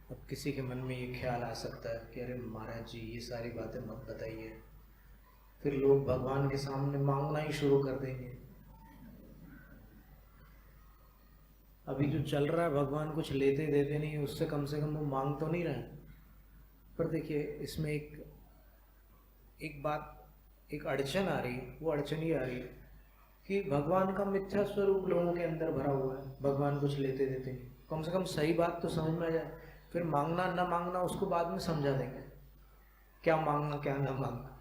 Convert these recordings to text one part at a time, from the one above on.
अब किसी के मन में ये ख्याल आ सकता है कि अरे महाराज जी ये सारी बातें मत बताइए, फिर लोग भगवान के सामने मांगना ही शुरू कर देंगे। अभी जो चल रहा है भगवान कुछ लेते देते नहीं, उससे कम से कम वो मांग तो नहीं रहे। पर देखिए इसमें एक बात, एक अड़चन आ रही है। वो अड़चन ये आ रही है कि भगवान का मिथ्या स्वरूप लोगों के अंदर भरा हुआ है, भगवान कुछ लेते देते नहीं। कम से कम सही बात तो समझ में आ जाए, फिर मांगना ना मांगना उसको बाद में समझा देंगे, क्या मांगना क्या ना मांगना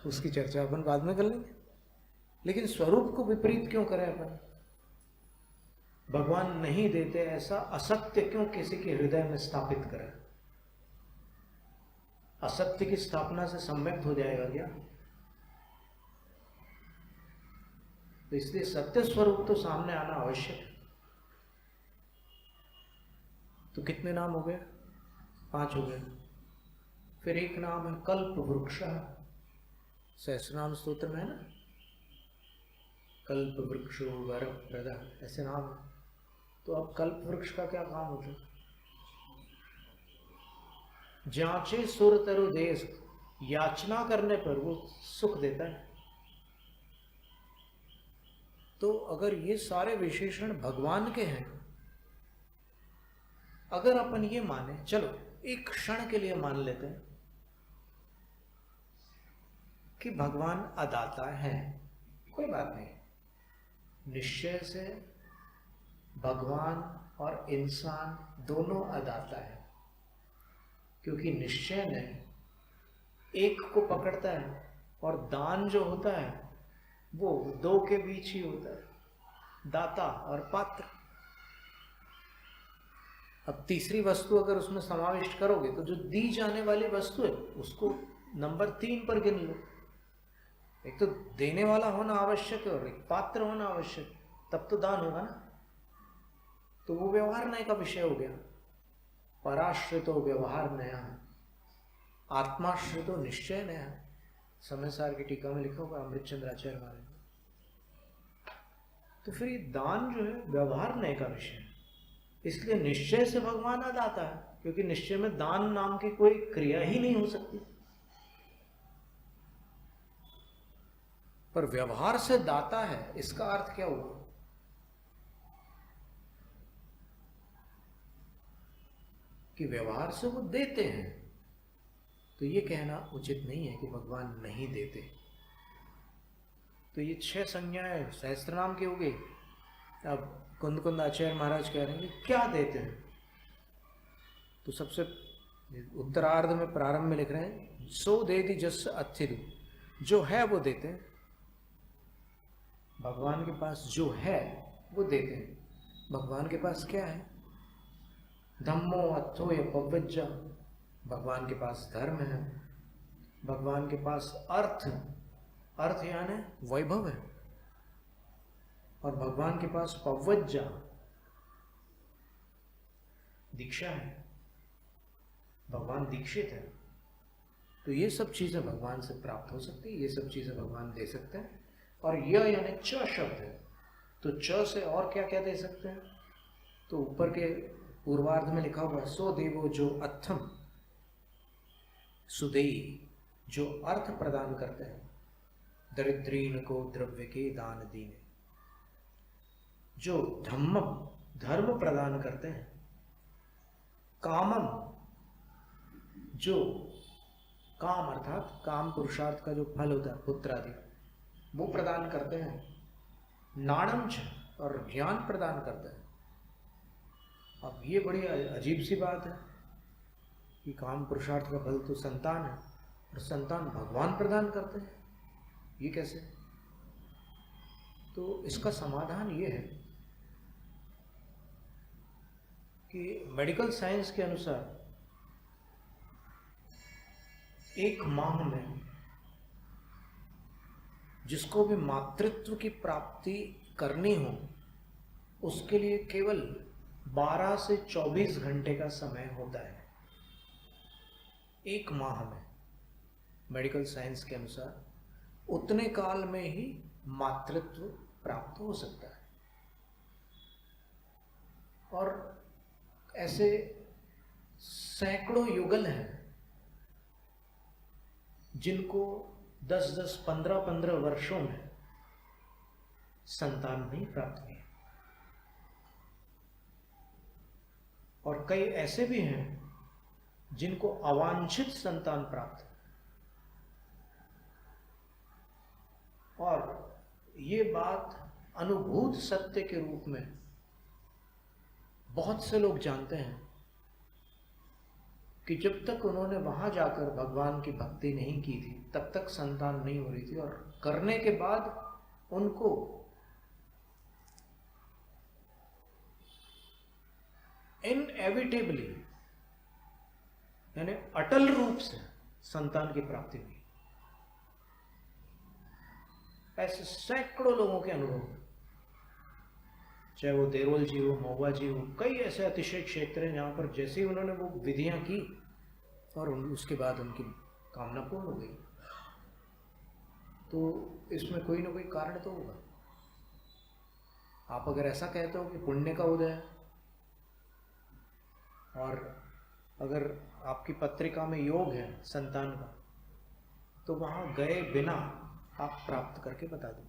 उसकी चर्चा अपन बाद में कर लेंगे। लेकिन स्वरूप को विपरीत क्यों करें अपन? भगवान नहीं देते ऐसा असत्य क्यों किसी के हृदय में स्थापित करें? असत्य की स्थापना से सम्यक्त हो जाएगा क्या? तो इसलिए सत्य स्वरूप तो सामने आना आवश्यक है। तो कितने नाम हो गए? 5 हो गए। फिर एक नाम है कल्प वृक्ष, सहस्रनाम स्तोत्र में है ना, कल्प वृक्षो वर प्रदा, ऐसे नाम है। तो अब कल्प वृक्ष का क्या काम होता है? जांचे सुर तरु देश, याचना करने पर वो सुख देता है। तो अगर ये सारे विशेषण भगवान के हैं, अगर अपन ये माने, चलो एक क्षण के लिए मान लेते हैं कि भगवान अदाता है, कोई बात नहीं, निश्चय से भगवान और इंसान दोनों अदाता है, क्योंकि निश्चय ने एक को पकड़ता है और दान जो होता है वो 2 के बीच ही होता है, दाता और पात्र। अब तीसरी वस्तु अगर उसमें समाविष्ट करोगे तो जो दी जाने वाली वस्तु है उसको नंबर 3 पर गिन लो। एक तो देने वाला होना आवश्यक है और एक पात्र होना आवश्यक है, तब तो दान होगा ना। तो वो व्यवहार नय का विषय हो गया। पराश्रितो व्यवहार नया, आत्माश्रितो निश्चय नया, समय सार की टीका में लिखा होगा अमृतचंद्र आचार्य महाराज। तो फिर ये दान जो है व्यवहार नय का विषय है, इसलिए निश्चय से भगवान अदाता है, क्योंकि निश्चय में दान नाम की कोई क्रिया ही नहीं हो सकती। पर व्यवहार से दाता है, इसका अर्थ क्या हुआ? कि व्यवहार से वो देते हैं। तो ये कहना उचित नहीं है कि भगवान नहीं देते। तो ये 6 संज्ञाएं सहस्त्रनाम की हो गई। अब कुंद कुंद आचार्य महाराज कह रहे हैं क्या देते हैं। तो सबसे उत्तरार्ध में प्रारंभ में लिख रहे हैं सो देति जस अथिरु, जो है वो देते हैं। भगवान के पास जो है वो देते हैं। भगवान के पास क्या है? धम्मो अर्थो या पवज्जा, भगवान के पास धर्म है, भगवान के पास अर्थ, अर्थ यानी वैभव है, और भगवान के पास पवज्जा दीक्षा है, भगवान दीक्षित है। तो ये सब चीजें भगवान से प्राप्त हो सकती है, ये सब चीजें भगवान दे सकते हैं। और यह यानी च शब्द है, तो च से और क्या क्या दे सकते हैं? तो ऊपर के पूर्वार्ध में लिखा हुआ सो देवो जो अर्थम सुदेयी, जो अर्थ प्रदान करते हैं, दरिद्रीन को द्रव्य के दान दीने, जो धम्मम धर्म प्रदान करते हैं, कामम जो काम अर्थात काम पुरुषार्थ का जो फल होता है पुत्र आदि वो प्रदान करते हैं, नाणंच और ज्ञान प्रदान करते हैं। अब ये बड़ी अजीब सी बात है कि काम पुरुषार्थ का फल तो संतान है और संतान भगवान प्रदान करते हैं, ये कैसे? तो इसका समाधान ये है कि मेडिकल साइंस के अनुसार एक माह में जिसको भी मातृत्व की प्राप्ति करनी हो उसके लिए केवल 12 से 24 घंटे का समय होता है। एक माह में मेडिकल साइंस के अनुसार उतने काल में ही मातृत्व प्राप्त हो सकता है। और ऐसे सैकड़ों युगल हैं जिनको 10-10, 15-15 वर्षों में संतान नहीं प्राप्त हुई, और कई ऐसे भी हैं जिनको अवांछित संतान प्राप्त है। और ये बात अनुभूत सत्य के रूप में बहुत से लोग जानते हैं कि जब तक उन्होंने वहां जाकर भगवान की भक्ति नहीं की थी तब तक संतान नहीं हो रही थी, और करने के बाद उनको इनएविटेबली यानी अटल रूप से संतान की प्राप्ति हुई। ऐसे सैकड़ों लोगों के अनुभव, चाहे वो देरोल जी हो, महुआ जी हो, कई ऐसे अतिशय क्षेत्र हैं जहां पर जैसे ही उन्होंने वो विधियां की और उसके बाद उनकी कामना पूर्ण हो गई। तो इसमें कोई ना कोई कारण तो होगा। आप अगर ऐसा कहते हो कि पुण्य का उदय है, और अगर आपकी पत्रिका में योग है संतान का, तो वहां गए बिना आप प्राप्त करके बता दो।